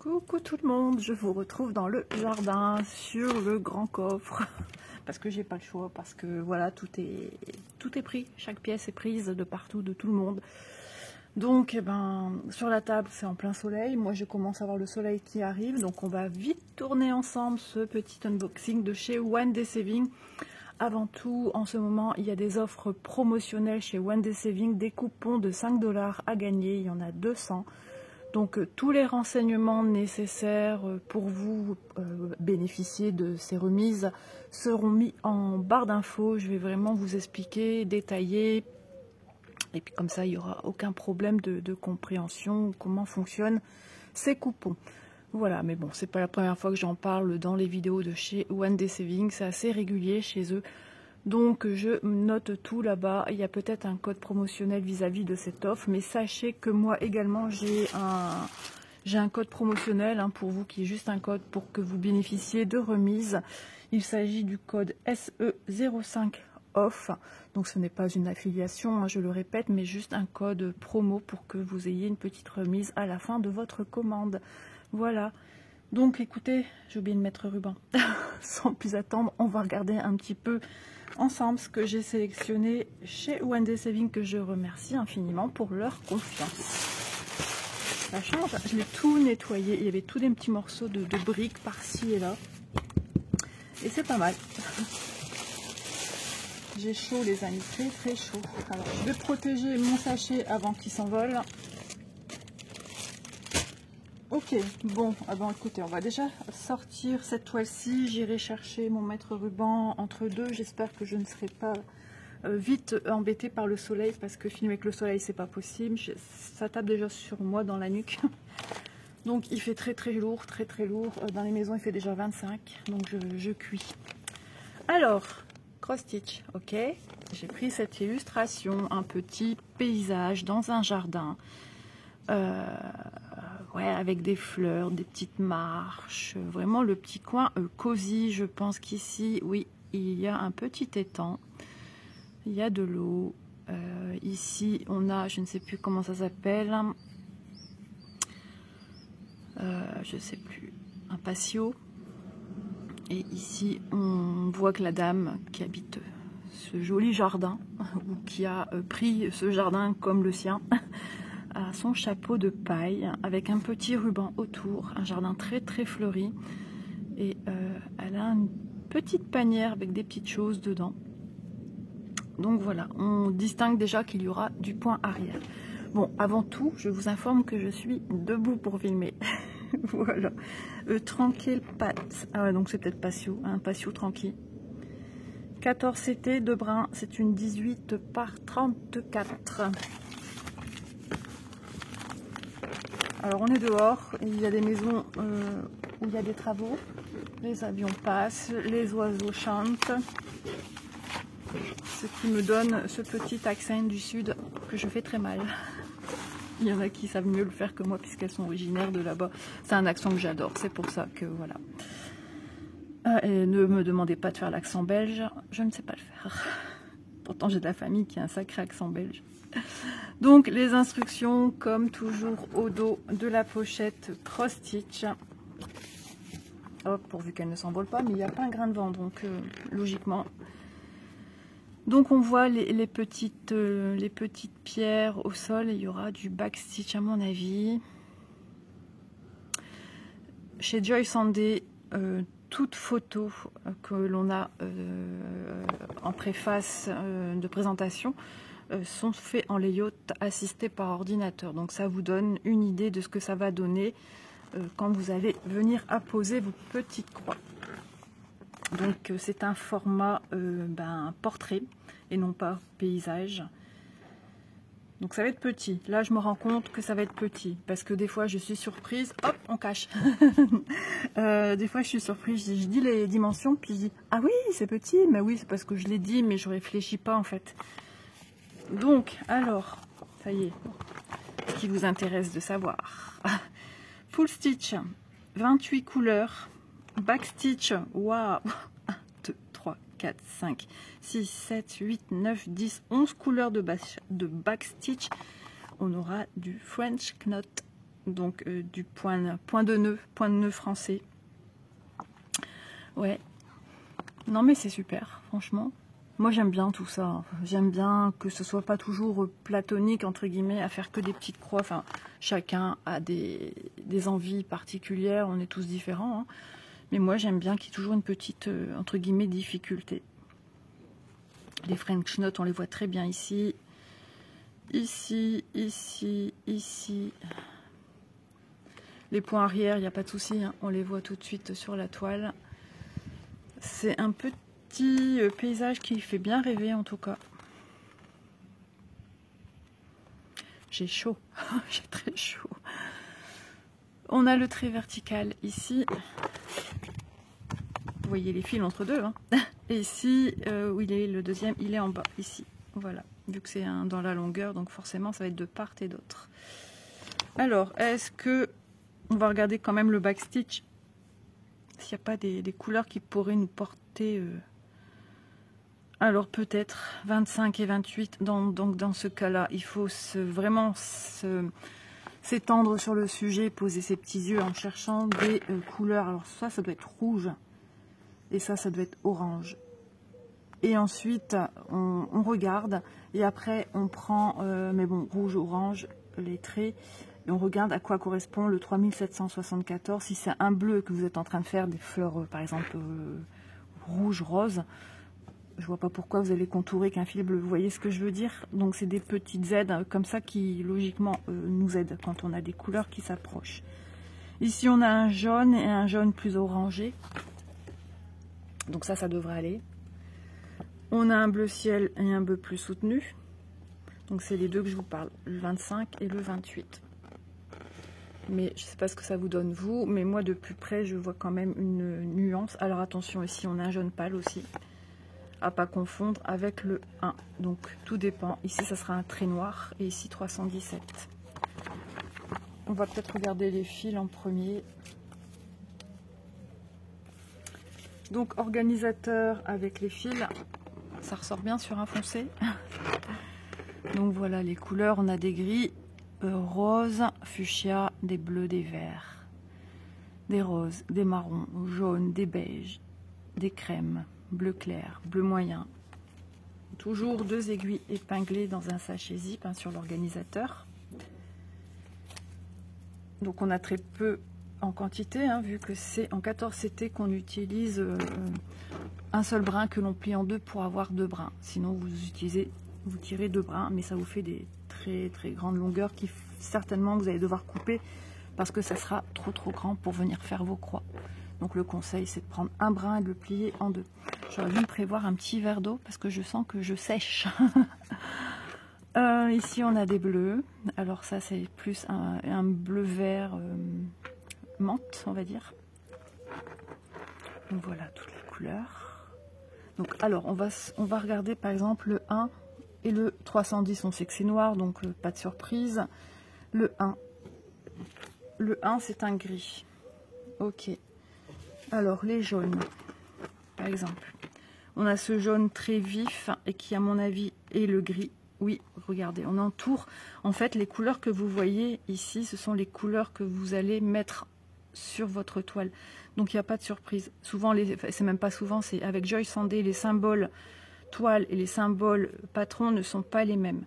Coucou tout le monde, je vous retrouve dans le jardin sur le grand coffre parce que j'ai pas le choix, parce que voilà, tout est pris, chaque pièce est prise de partout, de tout le monde. Donc eh ben, sur la table c'est en plein soleil, moi je commence à voir le soleil qui arrive, donc on va vite tourner ensemble ce petit unboxing de chez One Day Saving. Avant tout, en ce moment, il y a des offres promotionnelles chez One Day Saving, des coupons de 5 $ à gagner, il y en a 200. Donc tous les renseignements nécessaires pour vous bénéficier de ces remises seront mis en barre d'infos. Je vais vraiment vous expliquer, détailler. Et puis comme ça, il n'y aura aucun problème de compréhension, comment fonctionnent ces coupons. Voilà, mais bon, c'est pas la première fois que j'en parle dans les vidéos de chez One Day Saving. C'est assez régulier chez eux. Donc je note tout là-bas. Il y a peut-être un code promotionnel vis-à-vis de cette offre, mais sachez que moi également j'ai un code promotionnel pour vous, qui est juste un code pour que vous bénéficiez de remises. Il s'agit du code SE05 OFF. Donc ce n'est pas une affiliation, je le répète, mais juste un code promo pour que vous ayez une petite remise à la fin de votre commande. Voilà. Donc écoutez, j'ai oublié de mettre ruban. Sans plus attendre, on va regarder un petit peu ensemble ce que j'ai sélectionné chez One Day Saving, que je remercie infiniment pour leur confiance. Ça change, je l'ai tout nettoyé, il y avait tous des petits morceaux de briques par-ci et là. Et c'est pas mal. J'ai chaud les amis, très très chaud. Alors je vais protéger mon sachet avant qu'il s'envole. Ok, bon, écoutez, on va déjà sortir cette toile-ci. J'irai chercher mon mètre ruban entre deux. J'espère que je ne serai pas vite embêtée par le soleil, parce que filmer avec le soleil, c'est pas possible. Ça tape déjà sur moi dans la nuque. Donc il fait très très lourd, très très lourd. Dans les maisons, il fait déjà 25, donc je cuis. Alors, cross stitch, ok. J'ai pris cette illustration, un petit paysage dans un jardin. Ouais, avec des fleurs, des petites marches, vraiment le petit coin cosy. Je pense qu'ici, oui, il y a un petit étang, il y a de l'eau. Ici, on a, je ne sais plus comment ça s'appelle, je sais plus, un patio. Et ici, on voit que la dame qui habite ce joli jardin, ou qui a pris ce jardin comme le sien, à son chapeau de paille avec un petit ruban autour, un jardin très très fleuri, et elle a une petite panière avec des petites choses dedans. Donc voilà, on distingue déjà qu'il y aura du point arrière. Bon, avant tout, je vous informe que je suis debout pour filmer. Voilà, tranquille pat. Ah ouais, donc c'est peut-être patio, un patio tranquille. 14 CT de brun, c'est une 18 par 34. Alors on est dehors, il y a des maisons où il y a des travaux, les avions passent, les oiseaux chantent, ce qui me donne ce petit accent du sud que je fais très mal. Il y en a qui savent mieux le faire que moi puisqu'elles sont originaires de là-bas. C'est un accent que j'adore, c'est pour ça que voilà. Et ne me demandez pas de faire l'accent belge, je ne sais pas le faire. Pourtant j'ai de la famille qui a un sacré accent belge. Donc les instructions, comme toujours, au dos de la pochette cross stitch. Hop, pourvu qu'elle ne s'envole pas, mais il n'y a pas un grain de vent, donc logiquement. Donc on voit les petites pierres au sol, et il y aura du backstitch à mon avis. Chez Joy Sandé, toute photo que l'on a en préface de présentation sont faits en layout assisté par ordinateur. Donc ça vous donne une idée de ce que ça va donner quand vous allez venir apposer vos petites croix. Donc c'est un format portrait et non pas paysage. Donc ça va être petit. Là je me rends compte que ça va être petit, parce que des fois je suis surprise. Hop, on cache. Des fois je suis surprise, je dis les dimensions, puis je dis ah oui c'est petit, mais oui c'est parce que je l'ai dit, mais je réfléchis pas en fait. Donc alors, ça y est, ce qui vous intéresse de savoir. Full stitch, 28 couleurs, back stitch, waouh, 1, 2, 3, 4, 5, 6, 7, 8, 9, 10, 11 couleurs de back stitch. On aura du French knot, donc du point de nœud français. Ouais, non mais c'est super, franchement. Moi j'aime bien tout ça, j'aime bien que ce soit pas toujours platonique entre guillemets, à faire que des petites croix. Enfin, chacun a des envies particulières, on est tous différents, hein. Mais moi j'aime bien qu'il y ait toujours une petite entre guillemets difficulté. Les French Knot, on les voit très bien ici, ici, ici, ici. Les points arrière, il n'y a pas de souci, hein, on les voit tout de suite sur la toile. C'est un petit paysage qui fait bien rêver en tout cas. J'ai chaud, j'ai très chaud. On a le trait vertical ici. Vous voyez les fils entre deux, hein. Et ici, où il est le deuxième, il est en bas, ici. Voilà, vu que c'est dans la longueur, donc forcément ça va être de part et d'autre. Alors, est-ce que on va regarder quand même le backstitch, s'il n'y a pas des couleurs qui pourraient nous porter... Alors peut-être 25 et 28, donc dans ce cas-là, il faut vraiment s'étendre sur le sujet, poser ses petits yeux en cherchant des couleurs. Alors ça doit être rouge, et ça doit être orange. Et ensuite, on regarde, et après on prend, mais bon, rouge, orange, les traits, et on regarde à quoi correspond le 3774. Si c'est un bleu que vous êtes en train de faire, des fleurs par exemple rouge, rose, je vois pas pourquoi vous allez contourer qu'un fil bleu. Vous voyez ce que je veux dire? Donc c'est des petites aides comme ça qui logiquement nous aident quand on a des couleurs qui s'approchent. Ici on a un jaune et un jaune plus orangé. Donc ça devrait aller. On a un bleu ciel et un bleu plus soutenu. Donc c'est les deux que je vous parle, le 25 et le 28. Mais je sais pas ce que ça vous donne vous, mais moi de plus près je vois quand même une nuance. Alors attention, ici on a un jaune pâle aussi, à pas confondre avec le 1. Donc tout dépend. Ici ça sera un trait noir et ici 317. On va peut-être regarder les fils en premier. Donc organisateur avec les fils, ça ressort bien sur un foncé. Donc voilà les couleurs, on a des gris, roses, fuchsia, des bleus, des verts, des roses, des marrons, jaunes, des beiges, des crèmes, bleu clair, bleu moyen. Toujours 2 aiguilles épinglées dans un sachet zip, hein, sur l'organisateur. Donc on a très peu en quantité, hein, vu que c'est en 14 CT qu'on utilise un seul brin que l'on plie en deux pour avoir 2 brins. Sinon vous tirez 2 brins, mais ça vous fait des très grandes longueurs qui certainement vous allez devoir couper parce que ça sera trop grand pour venir faire vos croix. Donc le conseil c'est de prendre un brin et de le plier en 2. J'aurais dû me prévoir un petit verre d'eau parce que je sens que je sèche. Ici on a des bleus. Alors ça c'est plus un bleu vert menthe, on va dire. Donc voilà toutes les couleurs. Donc alors on va regarder par exemple le 1 et le 310. On sait que c'est noir, donc pas de surprise. Le 1 c'est un gris. Ok. Alors les jaunes, par exemple. On a ce jaune très vif et qui à mon avis est le gris. Oui, regardez, on entoure. En fait, les couleurs que vous voyez ici, ce sont les couleurs que vous allez mettre sur votre toile. Donc, il n'y a pas de surprise. Souvent, c'est même pas souvent, c'est avec Joyce Sandé, les symboles toile et les symboles patrons ne sont pas les mêmes.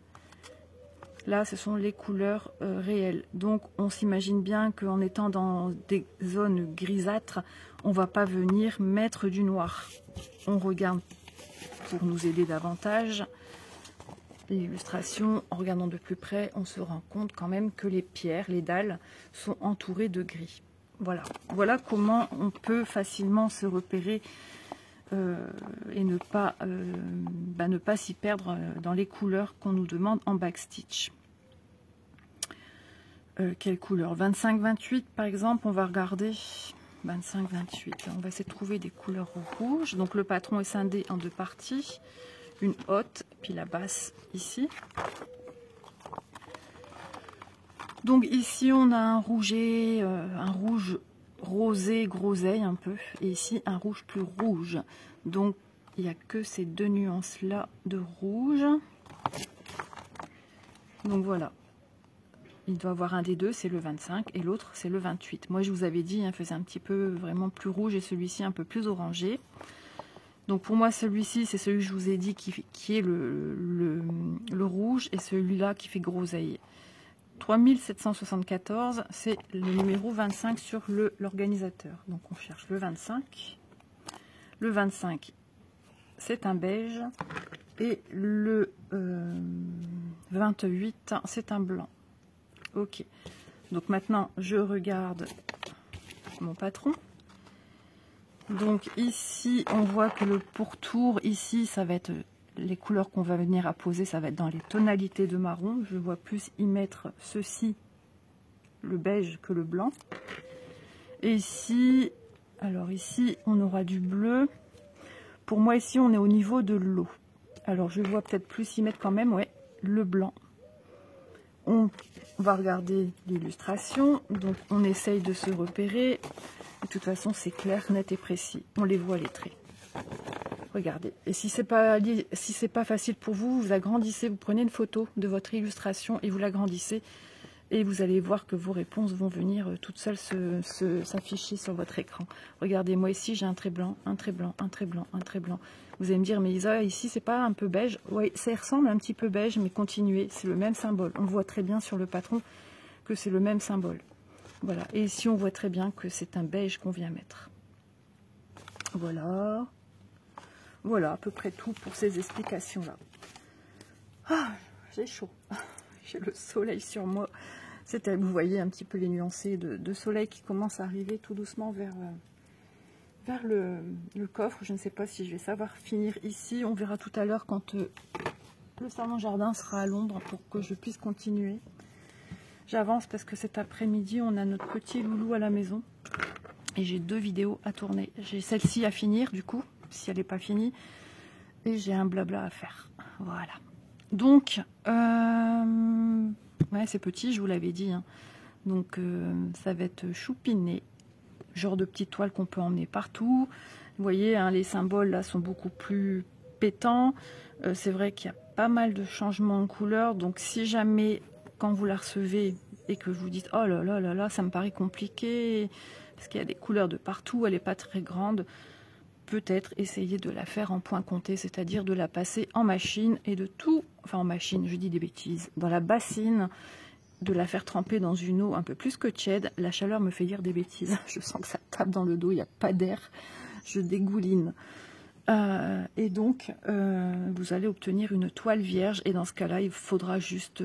Là, ce sont les couleurs réelles. Donc, on s'imagine bien qu'en étant dans des zones grisâtres, on va pas venir mettre du noir. On regarde pour nous aider davantage. L'illustration, en regardant de plus près, on se rend compte quand même que les pierres, les dalles, sont entourées de gris. Voilà, voilà comment on peut facilement se repérer et ne pas s'y perdre dans les couleurs qu'on nous demande en backstitch. Quelle couleur? 25-28 par exemple, on va regarder. 25-28, on va essayer de trouver des couleurs rouges. Donc le patron est scindé en 2 parties. Une haute, puis la basse ici. Donc ici on a un rouget, un rouge rosé, groseille un peu, et ici un rouge plus rouge. Donc il n'y a que ces 2 nuances là de rouge. Donc voilà. Il doit avoir un des deux, c'est le 25, et l'autre, c'est le 28. Moi, je vous avais dit, il faisait un petit peu vraiment plus rouge, et celui-ci un peu plus orangé. Donc pour moi, celui-ci, c'est celui que je vous ai dit qui est le rouge, et celui-là qui fait groseille. 3774, c'est le numéro 25 sur l'organisateur. Donc on cherche le 25. Le 25, c'est un beige. Et le 28, c'est un blanc. Ok. Donc maintenant, je regarde mon patron. Donc ici, on voit que le pourtour, ici, ça va être les couleurs qu'on va venir apposer, ça va être dans les tonalités de marron. Je vois plus y mettre ceci, le beige, que le blanc. Et ici, alors ici, on aura du bleu. Pour moi, ici, on est au niveau de l'eau. Alors, je vois peut-être plus y mettre quand même, ouais, le blanc. On va regarder l'illustration. Donc, on essaye de se repérer. De toute façon, c'est clair, net et précis. On les voit, les traits. Regardez. Et si c'est pas facile pour vous, vous agrandissez, vous prenez une photo de votre illustration et vous l'agrandissez. Et vous allez voir que vos réponses vont venir toutes seules s'afficher sur votre écran. Regardez, moi ici, j'ai un trait blanc, un trait blanc, un trait blanc, un trait blanc. Vous allez me dire, mais Isa, ici, c'est pas un peu beige? Oui, ça ressemble un petit peu beige, mais continuez, c'est le même symbole. On voit très bien sur le patron que c'est le même symbole. Voilà, et ici, on voit très bien que c'est un beige qu'on vient mettre. Voilà. Voilà, à peu près tout pour ces explications-là. Ah, j'ai chaud. J'ai le soleil sur moi. Vous voyez un petit peu les nuancés de soleil qui commencent à arriver tout doucement vers le coffre. Je ne sais pas si je vais savoir finir ici. On verra tout à l'heure quand le salon jardin sera à l'ombre pour que je puisse continuer. J'avance parce que cet après-midi, on a notre petit loulou à la maison. Et j'ai 2 vidéos à tourner. J'ai celle-ci à finir, du coup, si elle n'est pas finie. Et j'ai un blabla à faire. Voilà. Donc, ouais, c'est petit, je vous l'avais dit. Hein. Donc, ça va être choupiné. Genre de petite toile qu'on peut emmener partout. Vous voyez, hein, les symboles là sont beaucoup plus pétants. C'est vrai qu'il y a pas mal de changements de couleur. Donc, si jamais, quand vous la recevez et que vous dites « Oh là là là là, ça me paraît compliqué », parce qu'il y a des couleurs de partout, elle n'est pas très grande, peut-être essayer de la faire en point compté, c'est-à-dire de la passer en machine et de tout, enfin en machine, je dis des bêtises, dans la bassine, de la faire tremper dans une eau un peu plus que tiède. La chaleur me fait dire des bêtises, je sens que ça tape dans le dos, il n'y a pas d'air, je dégouline. Et donc, vous allez obtenir une toile vierge, et dans ce cas-là, il faudra juste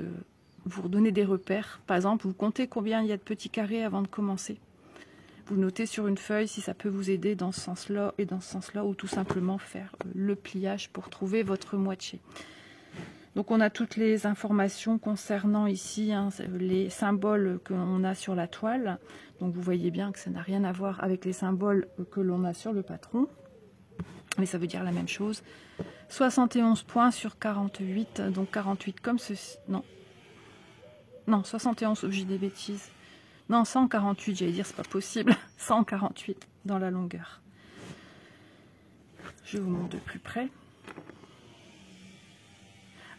vous redonner des repères. Par exemple, vous comptez combien il y a de petits carrés avant de commencer. Vous notez sur une feuille si ça peut vous aider dans ce sens-là et dans ce sens-là, ou tout simplement faire le pliage pour trouver votre moitié. Donc on a toutes les informations concernant ici, hein, les symboles que l'on a sur la toile. Donc vous voyez bien que ça n'a rien à voir avec les symboles que l'on a sur le patron. Mais ça veut dire la même chose. 71 points sur 48, donc 48 comme ceci. Non, 71, j'ai des bêtises. Non, 148, j'allais dire, c'est pas possible. 148 dans la longueur. Je vous montre de plus près.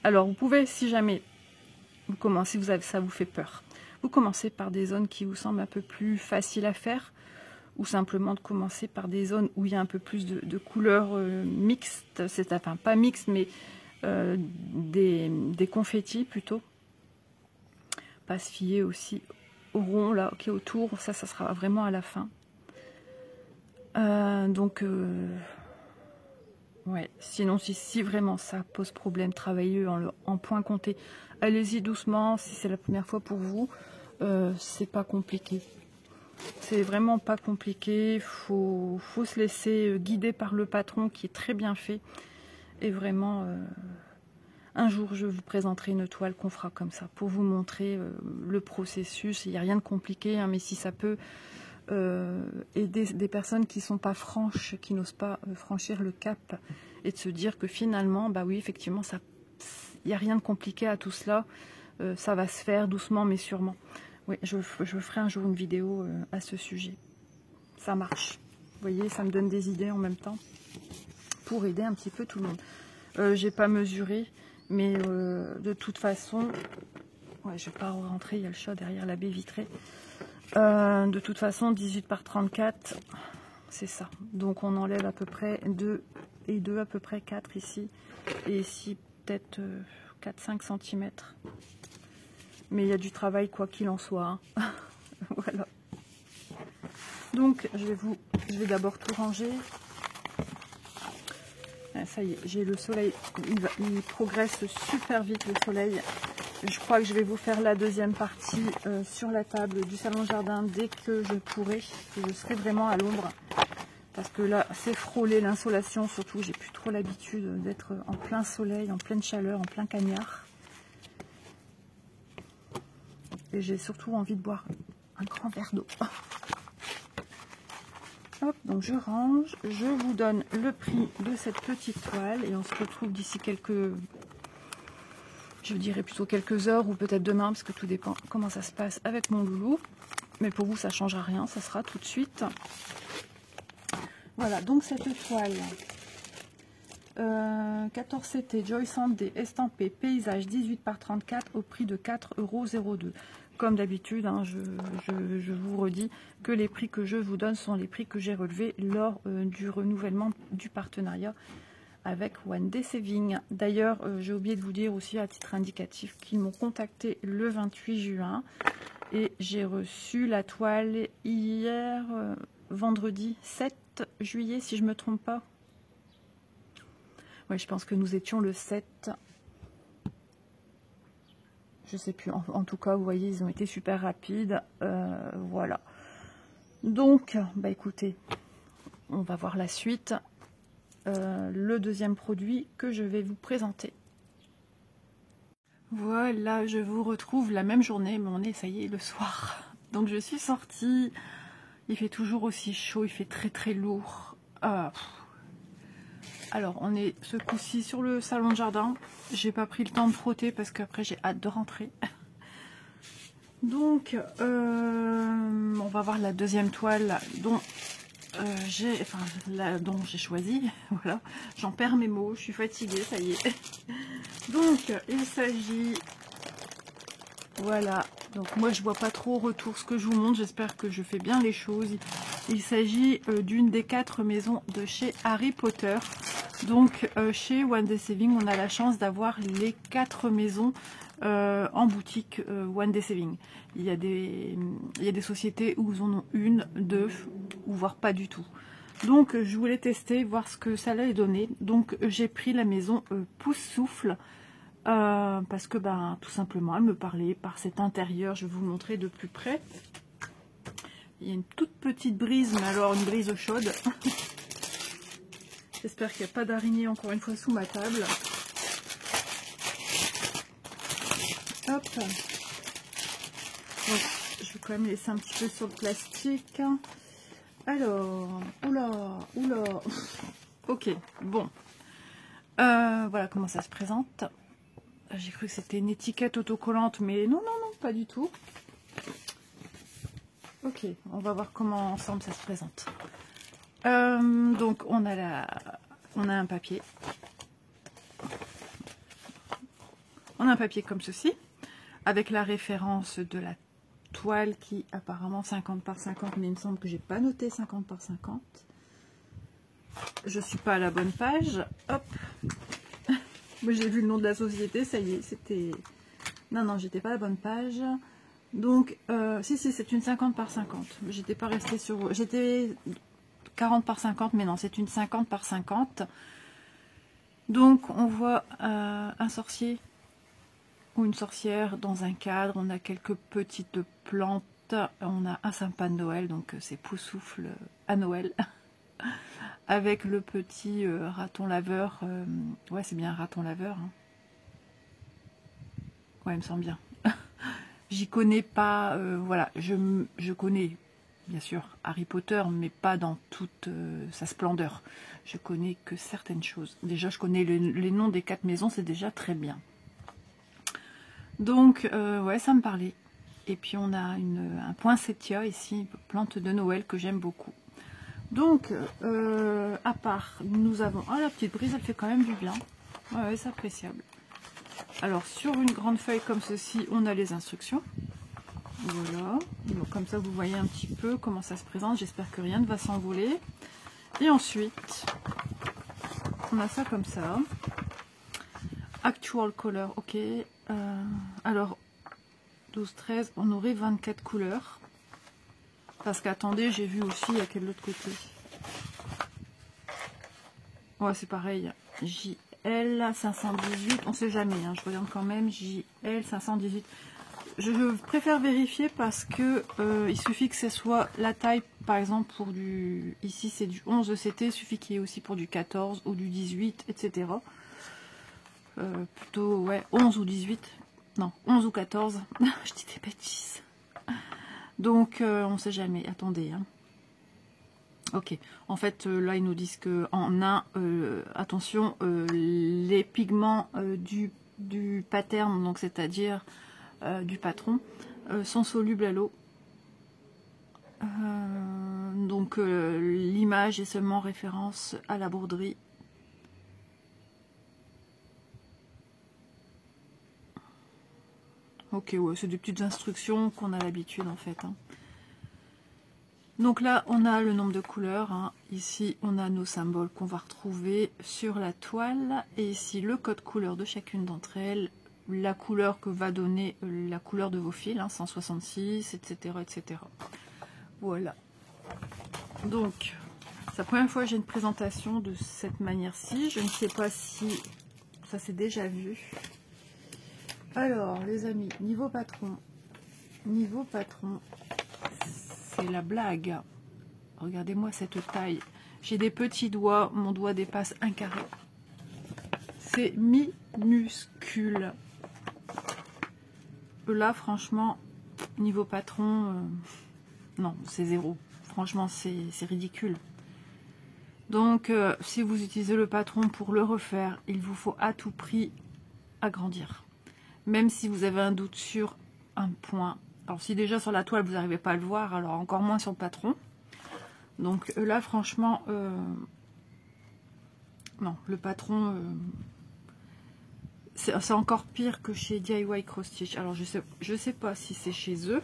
Alors, vous pouvez, si jamais vous commencez, ça vous fait peur, vous commencez par des zones qui vous semblent un peu plus faciles à faire, ou simplement de commencer par des zones où il y a un peu plus de couleurs mixtes, enfin pas mixtes, mais des confettis plutôt. Pas se fier aussi au rond là qui est autour, ça sera vraiment à la fin. Ouais, sinon si vraiment ça pose problème, travaillez en point compté. Allez-y doucement, si c'est la première fois pour vous, c'est pas compliqué. C'est vraiment pas compliqué, faut se laisser guider par le patron qui est très bien fait. Et vraiment, un jour je vous présenterai une toile qu'on fera comme ça, pour vous montrer le processus. Il n'y a rien de compliqué, hein, mais si ça peut aider des personnes qui ne sont pas franches, qui n'osent pas franchir le cap, et de se dire que finalement, bah oui, effectivement, il n'y a rien de compliqué à tout cela, ça va se faire doucement mais sûrement. Oui, je ferai un jour une vidéo à ce sujet. Ça marche. Vous voyez, ça me donne des idées en même temps pour aider un petit peu tout le monde. J'ai pas mesuré, mais de toute façon, Ouais, je vais pas rentrer, il y a le chat derrière la baie vitrée. De toute façon, 18 par 34, c'est ça. Donc on enlève à peu près 2 et 2, à peu près 4 ici. Et ici, peut-être 4-5 cm. Mais il y a du travail quoi qu'il en soit. Hein. Voilà. Donc je vais d'abord tout ranger. Ah, ça y est, j'ai le soleil. Il progresse super vite le soleil. Je crois que je vais vous faire la deuxième partie sur la table du salon jardin dès que je pourrai. Que je serai vraiment à l'ombre. Parce que là, c'est frôler l'insolation. Surtout, j'ai plus trop l'habitude d'être en plein soleil, en pleine chaleur, en plein cagnard. Et j'ai surtout envie de boire un grand verre d'eau. Hop, donc je range. Je vous donne le prix de cette petite toile. Et on se retrouve d'ici quelques... Je dirais plutôt quelques heures ou peut-être demain. Parce que tout dépend comment ça se passe avec mon loulou. Mais pour vous, ça ne changera rien. Ça sera tout de suite. Voilà, donc cette toile. 14 CT Joy Sandé estampé paysage 18 par 34 au prix de 4,02 €. Comme d'habitude, hein, je vous redis que les prix que je vous donne sont les prix que j'ai relevés lors du renouvellement du partenariat avec One Day Saving. D'ailleurs, j'ai oublié de vous dire aussi à titre indicatif qu'ils m'ont contacté le 28 juin et j'ai reçu la toile hier, vendredi 7 juillet, si je ne me trompe pas. Oui, je pense que nous étions le 7. Je sais plus. En tout cas, vous voyez, ils ont été super rapides. Voilà. Donc, bah écoutez, on va voir la suite. Le deuxième produit que je vais vous présenter. Voilà, je vous retrouve la même journée, mais on est, ça y est, le soir. Donc, je suis sortie. Il fait toujours aussi chaud, il fait très très lourd. Alors, on est ce coup-ci sur le salon de jardin. J'ai pas pris le temps de frotter parce qu'après j'ai hâte de rentrer. Donc, on va voir la deuxième toile dont j'ai choisi. Voilà, j'en perds mes mots, je suis fatiguée, ça y est. Donc, il s'agit... Voilà, donc moi je vois pas trop au retour ce que je vous montre, j'espère que je fais bien les choses. Il s'agit d'une des 4 maisons de chez Harry Potter. Donc chez One Day Saving, on a la chance d'avoir les 4 maisons en boutique One Day Saving. Il y a des sociétés où ils en ont 1, 2 ou voire pas du tout. Donc je voulais tester, voir ce que ça allait donner. Donc j'ai pris la maison Pouce Souffle. Parce que tout simplement elle me parlait par cet intérieur. Je vais vous le montrer de plus près. Il y a une toute petite brise, mais alors une brise chaude. J'espère qu'il n'y a pas d'araignée encore une fois sous ma table. Hop. Donc, je vais quand même laisser un petit peu sur le plastique. Alors, oula. Ok, bon. Voilà comment ça se présente. J'ai cru que c'était une étiquette autocollante, mais non, pas du tout. Ok, on va voir comment ensemble ça se présente. Donc on a un papier. On a un papier comme ceci, avec la référence de la toile qui apparemment 50 par 50, mais il me semble que j'ai pas noté 50 par 50. Je suis pas à la bonne page. Hop. Moi j'ai vu le nom de la société, ça y est, c'était... Non, j'étais pas à la bonne page. Donc, si, c'est une 50 par 50. J'étais pas restée sur... J'étais 40 par 50, mais non, c'est une 50 par 50. Donc, on voit un sorcier ou une sorcière dans un cadre. On a quelques petites plantes. On a un sapin de Noël, donc c'est Pouce Souffle à Noël. Avec le petit raton laveur. Ouais, c'est bien un raton laveur. Hein. Ouais, il me semble bien. J'y connais pas. Voilà, je connais bien sûr Harry Potter, mais pas dans toute sa splendeur. Je connais que certaines choses. Déjà, je connais les noms des 4 maisons, c'est déjà très bien. Donc, ouais, ça me parlait. Et puis, on a un poinsettia ici, plante de Noël que j'aime beaucoup. Donc, à part, nous avons... Ah, la petite brise, elle fait quand même du bien. Ouais, c'est appréciable. Alors sur une grande feuille comme ceci, on a les instructions. Voilà, donc, comme ça vous voyez un petit peu comment ça se présente. J'espère que rien ne va s'envoler. Et ensuite, on a ça comme ça. Actual color, ok. Alors, 12, 13, on aurait 24 couleurs. Parce qu'attendez, j'ai vu aussi, il y a quel autre côté. Ouais, c'est pareil. JL 518, on sait jamais, hein, je regarde quand même. JL 518. Je préfère vérifier parce que il suffit que ce soit la taille, par exemple, pour du... Ici, c'est du 11 ECT, il suffit qu'il y ait aussi pour du 14 ou du 18, etc. Plutôt, ouais, 11 ou 18. Non, 11 ou 14. Je dis des bêtises. Donc, on ne sait jamais. Attendez. Hein. Ok. En fait, là, ils nous disent qu'en un, attention, les pigments du pattern, donc c'est-à-dire du patron, sont solubles à l'eau. Donc, l'image est seulement référence à la broderie. Ok, ouais, c'est des petites instructions qu'on a l'habitude en fait. Hein. Donc là, on a le nombre de couleurs. Hein. Ici, on a nos symboles qu'on va retrouver sur la toile. Et ici, le code couleur de chacune d'entre elles. La couleur que va donner la couleur de vos fils, hein, 166, etc., etc. Voilà. Donc, c'est la première fois que j'ai une présentation de cette manière-ci. Je ne sais pas si ça s'est déjà vu. Alors, les amis, niveau patron, c'est la blague. Regardez-moi cette taille. J'ai des petits doigts, mon doigt dépasse un carré. C'est minuscule. Là, franchement, niveau patron, non, c'est zéro. Franchement, c'est ridicule. Donc, si vous utilisez le patron pour le refaire, il vous faut à tout prix agrandir. Même si vous avez un doute sur un point. Alors, si déjà sur la toile, vous n'arrivez pas à le voir, alors encore moins sur le patron. Donc là, franchement, non, le patron, c'est encore pire que chez DIY Cross Stitch. Alors, je sais pas si c'est chez eux,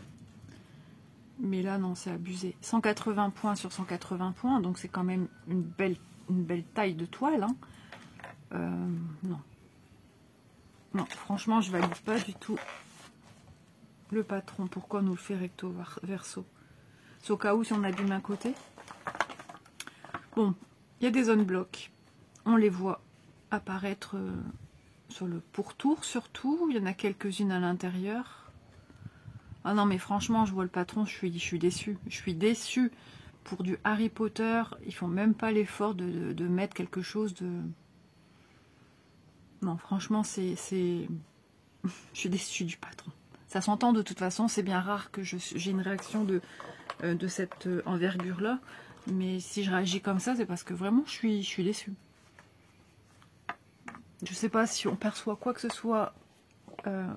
mais là, non, c'est abusé. 180 points sur 180 points, donc c'est quand même une belle taille de toile. Hein. Non. Non, franchement, je valide pas du tout le patron. Pourquoi nous le fait recto verso? C'est au cas où si on abîme un côté. Bon, il y a des zones blocs. On les voit apparaître sur le pourtour surtout. Il y en a quelques-unes à l'intérieur. Ah non, mais franchement, je vois le patron, je suis déçue. Je suis déçue. Pour du Harry Potter, ils font même pas l'effort de mettre quelque chose de... Non, franchement, c'est... Je suis déçue du patron. Ça s'entend de toute façon, c'est bien rare que j'ai une réaction de cette envergure-là. Mais si je réagis comme ça, c'est parce que vraiment, je suis déçue. Je sais pas si on perçoit quoi que ce soit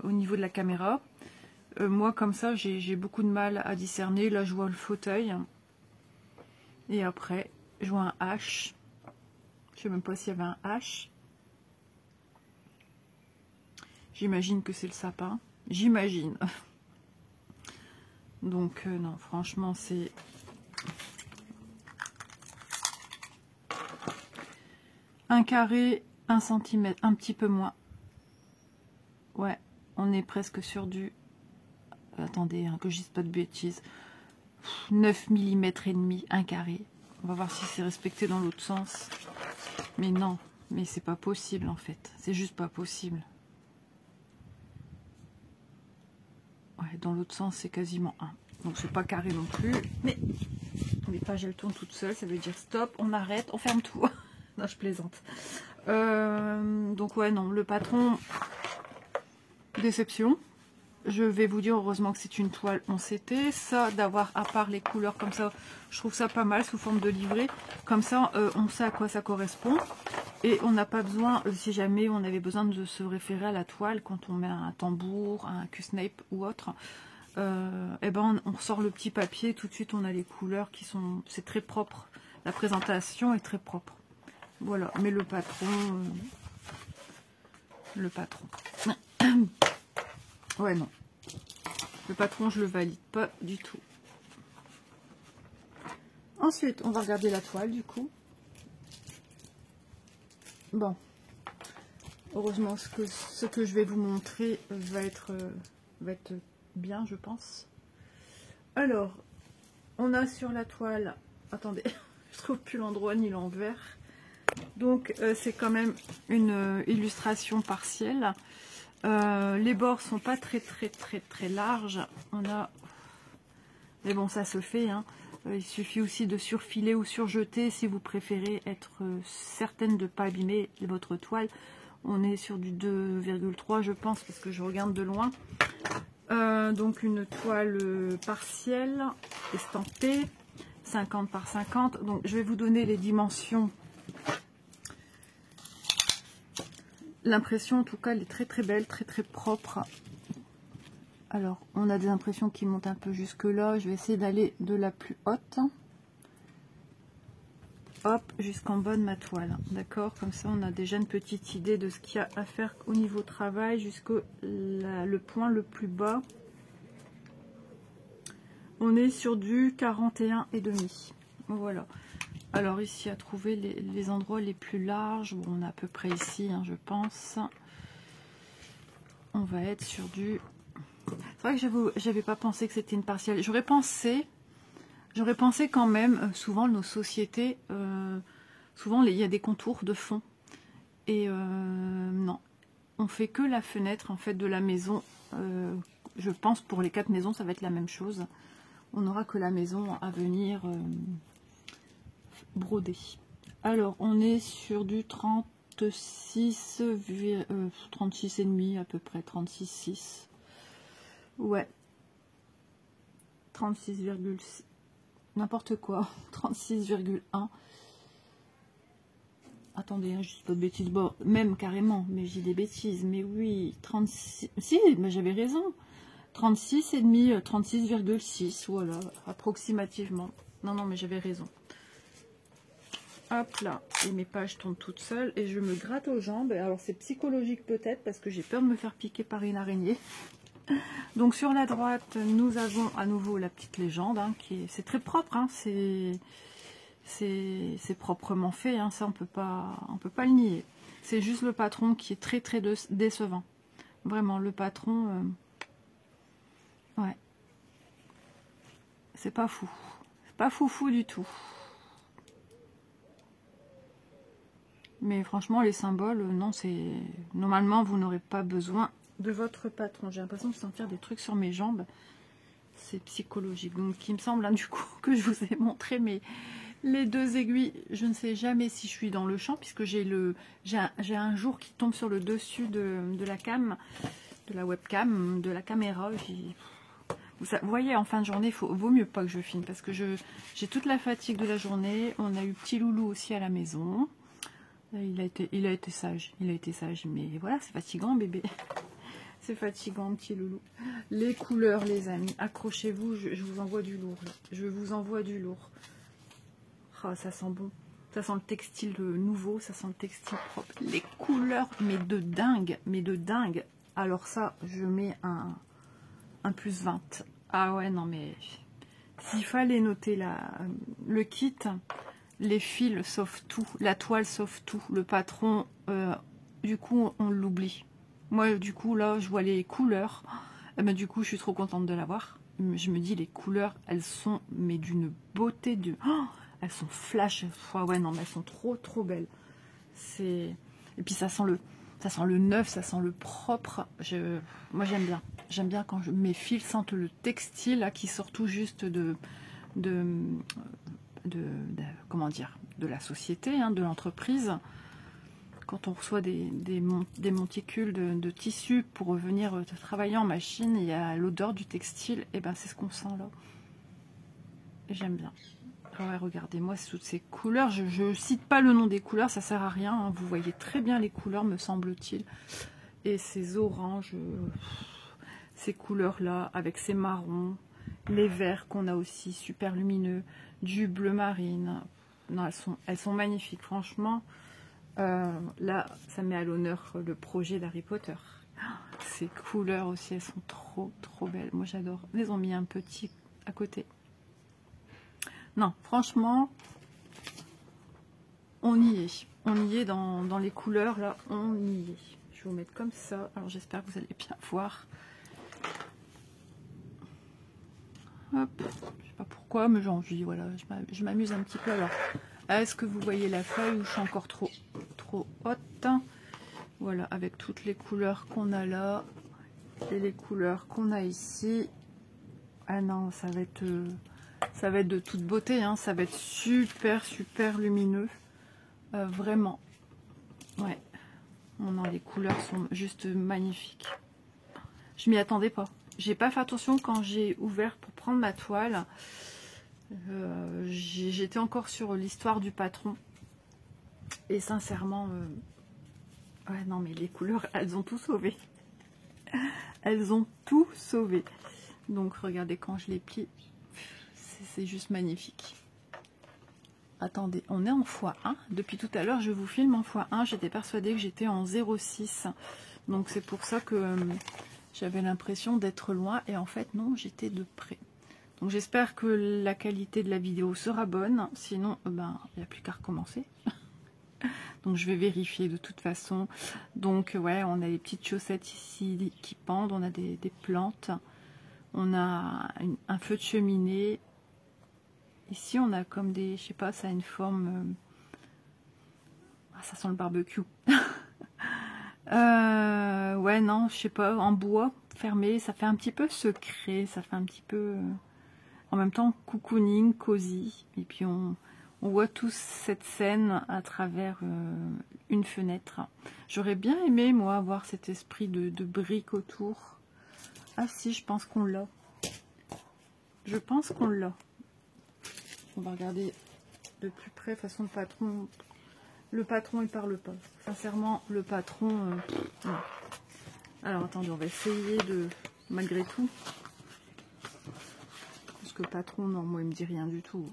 au niveau de la caméra. Moi, comme ça, j'ai beaucoup de mal à discerner. Là, je vois le fauteuil. Et après, je vois un H. Je sais même pas s'il y avait un H. J'imagine que c'est le sapin. J'imagine. Donc, non, franchement, c'est... Un carré, 1 centimètre, un petit peu moins. Ouais, on est presque sur du... Attendez, hein, que je dise pas de bêtises. 9 mm et demi, un carré. On va voir si c'est respecté dans l'autre sens. Mais non, mais c'est pas possible en fait. C'est juste pas possible. Ouais, dans l'autre sens, c'est quasiment 1. Donc c'est pas carré non plus. Mais les pages, elles tournent toutes seules. Ça veut dire stop, on arrête, on ferme tout. Non, je plaisante. Donc ouais, non, le patron, déception. Je vais vous dire, heureusement que c'est une toile en CT. Ça, d'avoir à part les couleurs comme ça, je trouve ça pas mal sous forme de livret. Comme ça, on sait à quoi ça correspond. Et on n'a pas besoin, si jamais on avait besoin de se référer à la toile, quand on met un tambour, un Q-Snape ou autre, eh ben on sort le petit papier, tout de suite on a les couleurs qui sont... C'est très propre. La présentation est très propre. Voilà, mais le patron... Ouais, non. Le patron, je le valide pas du tout. Ensuite, on va regarder la toile, du coup. Bon. Heureusement, ce que je vais vous montrer va être bien, je pense. Alors, on a sur la toile... Attendez, je trouve plus l'endroit ni l'envers. Donc, c'est quand même une illustration partielle. Les bords sont pas très larges. On a... Mais bon, ça se fait, hein. Il suffit aussi de surfiler ou surjeter si vous préférez être certaine de ne pas abîmer votre toile. On est sur du 2,3 je pense parce que je regarde de loin. Donc une toile partielle, estampée, 50 par 50. Donc je vais vous donner les dimensions. L'impression en tout cas elle est très belle, très propre. Alors, on a des impressions qui montent un peu jusque là. Je vais essayer d'aller de la plus haute. Hop, jusqu'en bas de ma toile. D'accord? Comme ça, on a déjà une petite idée de ce qu'il y a à faire au niveau travail jusqu'au le point le plus bas. On est sur du 41,5. Voilà. Alors ici, à trouver les endroits les plus larges. Bon, on est à peu près ici, hein, je pense. On va être sur du... C'est vrai que j'avais pas pensé que c'était une partielle. J'aurais pensé quand même, souvent nos sociétés, souvent il y a des contours de fond. Et non, on fait que la fenêtre en fait de la maison. Je pense pour les 4 maisons, ça va être la même chose. On n'aura que la maison à venir broder. Alors, on est sur du 36,5 à peu près, 36,6. Ouais. 36,6. N'importe quoi. 36,1. Attendez, hein, je dis pas de bêtises. Bon, même carrément, mais j'ai des bêtises. Mais oui, 36. Si, mais j'avais raison. 36,5, 36,6. Voilà, approximativement. Non, mais j'avais raison. Hop là, et mes pages tombent toutes seules et je me gratte aux jambes. Alors c'est psychologique peut-être parce que j'ai peur de me faire piquer par une araignée. Donc sur la droite, nous avons à nouveau la petite légende, hein, c'est très propre, hein, c'est proprement fait, hein, ça on peut pas le nier. C'est juste le patron qui est très décevant. Vraiment, le patron, ouais, c'est pas fou, c'est pas foufou du tout. Mais franchement, les symboles, non, c'est... Normalement, vous n'aurez pas besoin de votre patron. J'ai l'impression de sentir des trucs sur mes jambes. C'est psychologique. Donc, il me semble, hein, du coup, que je vous ai montré les 2 aiguilles. Je ne sais jamais si je suis dans le champ, puisque j'ai un jour qui tombe sur le dessus de la cam, de la webcam, de la caméra. Vous voyez, en fin de journée, vaut mieux pas que je filme, parce que j'ai toute la fatigue de la journée. On a eu petit loulou aussi à la maison. Il a été sage, mais voilà, c'est fatigant bébé. C'est fatigant petit loulou. Les couleurs les amis, accrochez-vous, je vous envoie du lourd là. Je vous envoie du lourd. Oh, ça sent bon. Ça sent le textile nouveau, ça sent le textile propre. Les couleurs, mais de dingue, Alors ça, je mets un plus 20. Ah ouais, non mais... S'il fallait noter le kit... Les fils sauf tout, la toile sauf tout, le patron, du coup on l'oublie. Moi du coup là je vois les couleurs, ben, du coup je suis trop contente de l'avoir. Je me dis les couleurs elles sont mais d'une beauté, elles sont flash, ouais non mais elles sont trop belles. Et puis ça sent le neuf, ça sent le propre. Moi j'aime bien quand mes fils sentent le textile là, qui sort tout juste comment dire, de la société, hein, de l'entreprise. Quand on reçoit des monticules de tissu pour venir travailler en machine, il y a l'odeur du textile, et ben c'est ce qu'on sent là. J'aime bien. Ouais, regardez-moi toutes ces couleurs. Je cite pas le nom des couleurs, ça sert à rien, hein. Vous voyez très bien les couleurs, me semble-t-il. Et ces oranges, ces couleurs-là, avec ces marrons, les verts qu'on a aussi, super lumineux, du bleu marine. Non, elles sont magnifiques, franchement. Là, ça met à l'honneur le projet d'Harry Potter, Ces couleurs aussi, elles sont trop belles. Moi j'adore. Ils ont mis un petit à côté. Non, franchement, on y est. On y est dans les couleurs, là, on y est. Je vais vous mettre comme ça. Alors j'espère que vous allez bien voir. Hop, je sais pas pourquoi, mais j'ai envie, voilà, je m'amuse un petit peu. Alors, est-ce que vous voyez la feuille ou je suis encore trop haute? Voilà, avec toutes les couleurs qu'on a là et les couleurs qu'on a ici. Ah non, ça va être de toute beauté, hein. Ça va être super lumineux, vraiment. Ouais, non, les couleurs sont juste magnifiques. Je m'y attendais pas. J'ai pas fait attention quand j'ai ouvert pour prendre ma toile. J'étais encore sur l'histoire du patron. Et sincèrement, ouais, non mais les couleurs, elles ont tout sauvé. Elles ont tout sauvé. Donc regardez quand je les plie, c'est juste magnifique. Attendez, on est en x1. Depuis tout à l'heure, je vous filme en x1. J'étais persuadée que j'étais en 0,6. Donc c'est pour ça que j'avais l'impression d'être loin. Et en fait, non, j'étais de près. Donc j'espère que la qualité de la vidéo sera bonne. Sinon, ben, il n'y a plus qu'à recommencer. Donc je vais vérifier de toute façon. Donc ouais, on a des petites chaussettes ici qui pendent. On a des plantes. On a un feu de cheminée. Ici, on a comme des... Je sais pas, ça a une forme... Ah, ça sent le barbecue. Ouais, non, je sais pas. En bois, fermé. Ça fait un petit peu secret. Ça fait un petit peu... En même temps, cocooning, cosy. Et puis, on voit tous cette scène à travers une fenêtre. J'aurais bien aimé, moi, avoir cet esprit de briques autour. Ah si, je pense qu'on l'a. Je pense qu'on l'a. On va regarder de plus près. De toute façon, le patron, il parle pas. Sincèrement, le patron... non. Alors, attendez, on va essayer de... Malgré tout. Parce que le patron, non, moi, il me dit rien du tout.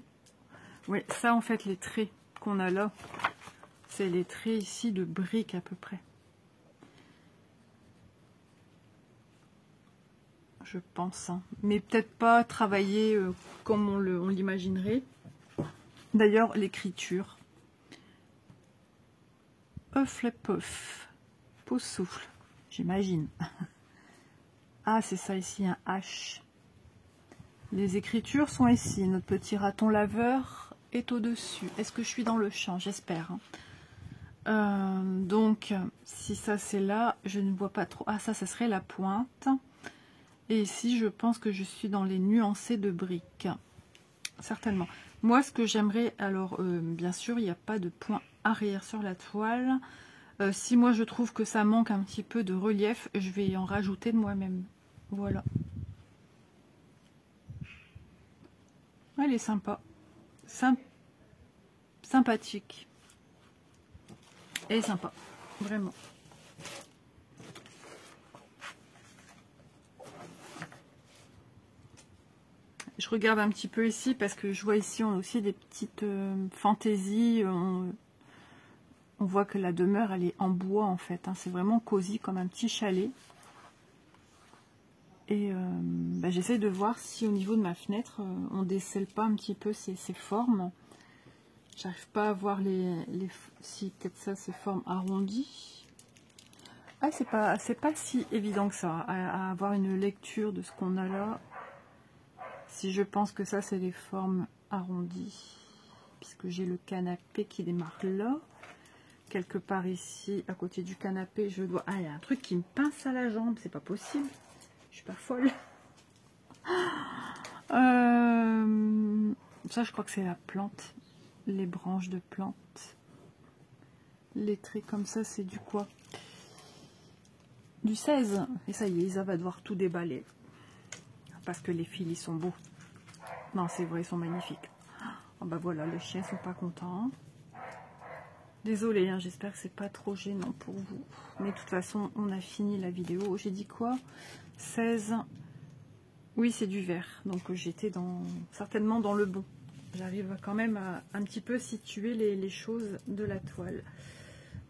Oui, ça, en fait, les traits qu'on a là, c'est les traits ici de briques à peu près. Je pense. Hein. Mais peut-être pas travailler comme on l'imaginerait. D'ailleurs, l'écriture. Œuf les puff. Pause souffle. J'imagine. Ah, c'est ça ici, un H. Les écritures sont ici. Notre petit raton laveur est au-dessus. Est-ce que je suis dans le champ? J'espère. Hein. Donc, si ça c'est là, je ne vois pas trop. Ah, ça serait la pointe. Et ici, je pense que je suis dans les nuancés de briques. Certainement. Moi, ce que j'aimerais, alors, bien sûr, il n'y a pas de point arrière sur la toile. Si moi, je trouve que ça manque un petit peu de relief, je vais en rajouter de moi-même. Voilà. Elle est sympa. Sympathique. Elle est sympa. Vraiment. Je regarde un petit peu ici parce que je vois ici on a aussi des petites fantaisies. On voit que la demeure elle est en bois en fait. Hein. C'est vraiment cosy comme un petit chalet. Et bah, j'essaye de voir si au niveau de ma fenêtre on décèle pas un petit peu ces formes. J'arrive pas à voir si peut-être ça c'est formes arrondies. Ah c'est pas si évident que ça à avoir une lecture de ce qu'on a là. Si je pense que ça, c'est des formes arrondies, puisque j'ai le canapé qui démarre là. Quelque part ici, à côté du canapé, je dois... Ah, il y a un truc qui me pince à la jambe, c'est pas possible. Je suis pas folle. Ça, je crois que c'est la plante. Les branches de plantes. Les traits comme ça, c'est du quoi? Du 16. Et ça y est, Isa va devoir tout déballer. Parce que les fils, ils sont beaux. Non, c'est vrai, ils sont magnifiques. Oh, bah voilà, les chiens sont pas contents. Désolée, hein, j'espère que c'est pas trop gênant pour vous. Mais de toute façon, on a fini la vidéo. J'ai dit quoi? 16. Oui, c'est du vert. Donc j'étais certainement dans le bon. J'arrive quand même à un petit peu situer les choses de la toile.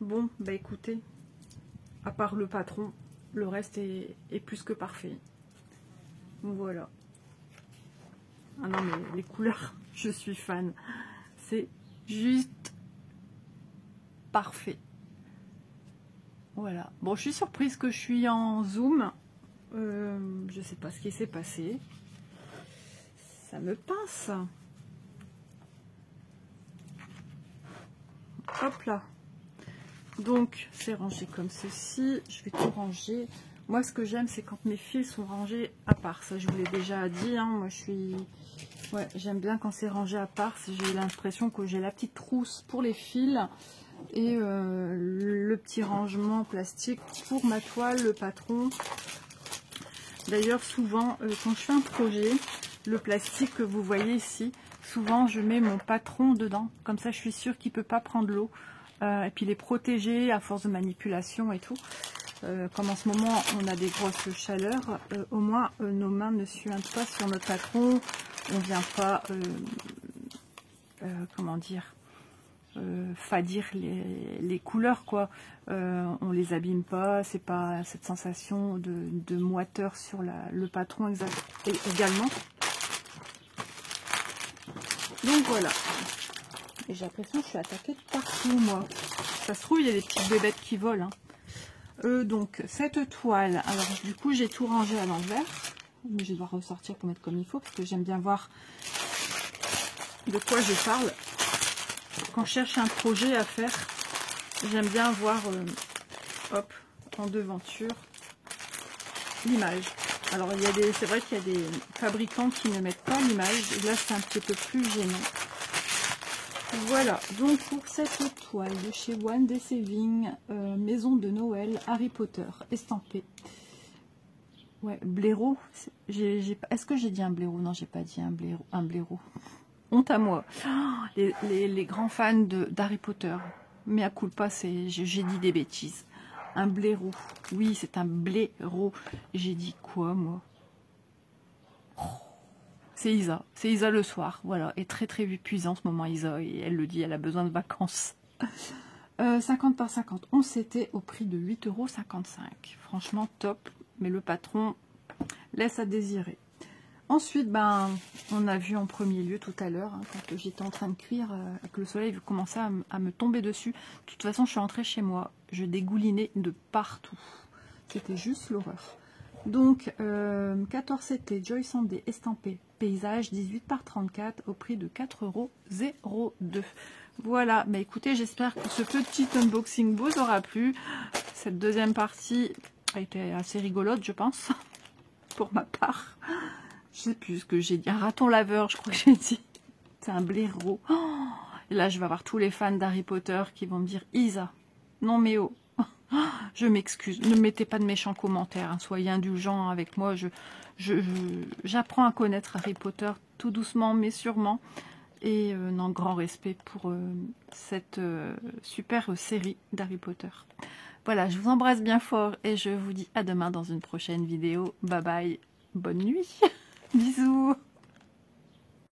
Bon, bah écoutez, à part le patron, Le reste est plus que parfait. Voilà. Ah non, mais les couleurs, je suis fan. C'est juste parfait. Voilà. Bon, je suis surprise que je suis en zoom. Je sais pas ce qui s'est passé. Ça me pince. Hop là. Donc, c'est rangé comme ceci. Je vais tout ranger. Moi, ce que j'aime, c'est quand mes fils sont rangés à part. Ça, je vous l'ai déjà dit. Hein. Moi, je suis... Ouais, j'aime bien quand c'est rangé à part. J'ai l'impression que j'ai la petite trousse pour les fils et le petit rangement plastique pour ma toile, le patron. D'ailleurs, souvent, quand je fais un projet, le plastique que vous voyez ici, souvent, je mets mon patron dedans. Comme ça, je suis sûre qu'il ne peut pas prendre l'eau. Et puis, il est protégé à force de manipulation et tout. Comme en ce moment, on a des grosses chaleurs, au moins, nos mains ne suintent pas sur notre patron. On ne vient pas, comment dire, fadir les couleurs, quoi. On les abîme pas, c'est pas cette sensation de moiteur sur le patron également. Donc voilà. Et j'ai l'impression que je suis attaquée de partout, moi. Ça se trouve, il y a des petites bébêtes qui volent. Hein. Donc, cette toile, alors du coup, j'ai tout rangé à l'envers. Mais je vais devoir ressortir pour mettre comme il faut, parce que j'aime bien voir de quoi je parle. Quand je cherche un projet à faire, j'aime bien voir, hop, en devanture, l'image. Alors, c'est vrai qu'il y a des fabricants qui ne mettent pas l'image. Et là, c'est un petit peu plus gênant. Voilà, donc pour cette toile de chez One Day Saving, Maison de Noël, Harry Potter, estampé. Ouais, blaireau. Est-ce que j'ai dit un blaireau? Non, j'ai pas dit un blaireau. Honte à moi. Les grands fans d'Harry Potter. Mais à coup pas, j'ai dit des bêtises. Un blaireau. Oui, c'est un blaireau. J'ai dit quoi, moi? C'est Isa. C'est Isa le soir. Voilà. Et très très épuisant en ce moment, Isa. Et elle le dit, elle a besoin de vacances. 50 par 50. On s'était au prix de 8,55 €. Franchement, top. Mais le patron laisse à désirer. Ensuite, ben, on a vu en premier lieu tout à l'heure, hein, quand j'étais en train de cuire, que le soleil commençait à me tomber dessus. De toute façon, je suis rentrée chez moi. Je dégoulinais de partout. C'était juste l'horreur. Donc, 14 CT Joy Sunday estampé paysage 18 par 34 au prix de 4,02 €. Voilà, bah écoutez, j'espère que ce petit unboxing vous aura plu. Cette deuxième partie a été assez rigolote, je pense, pour ma part. Je sais plus ce que j'ai dit. Un raton laveur, je crois que j'ai dit. C'est un blaireau. Oh, et là, je vais avoir tous les fans d'Harry Potter qui vont me dire « Isa, non mais oh, je m'excuse, ne mettez pas de méchants commentaires, hein, soyez indulgents avec moi, j'apprends à connaître Harry Potter tout doucement mais sûrement, et non, grand respect pour cette super série d'Harry Potter. Voilà, je vous embrasse bien fort et je vous dis à demain dans une prochaine vidéo. Bye bye, bonne nuit, bisous.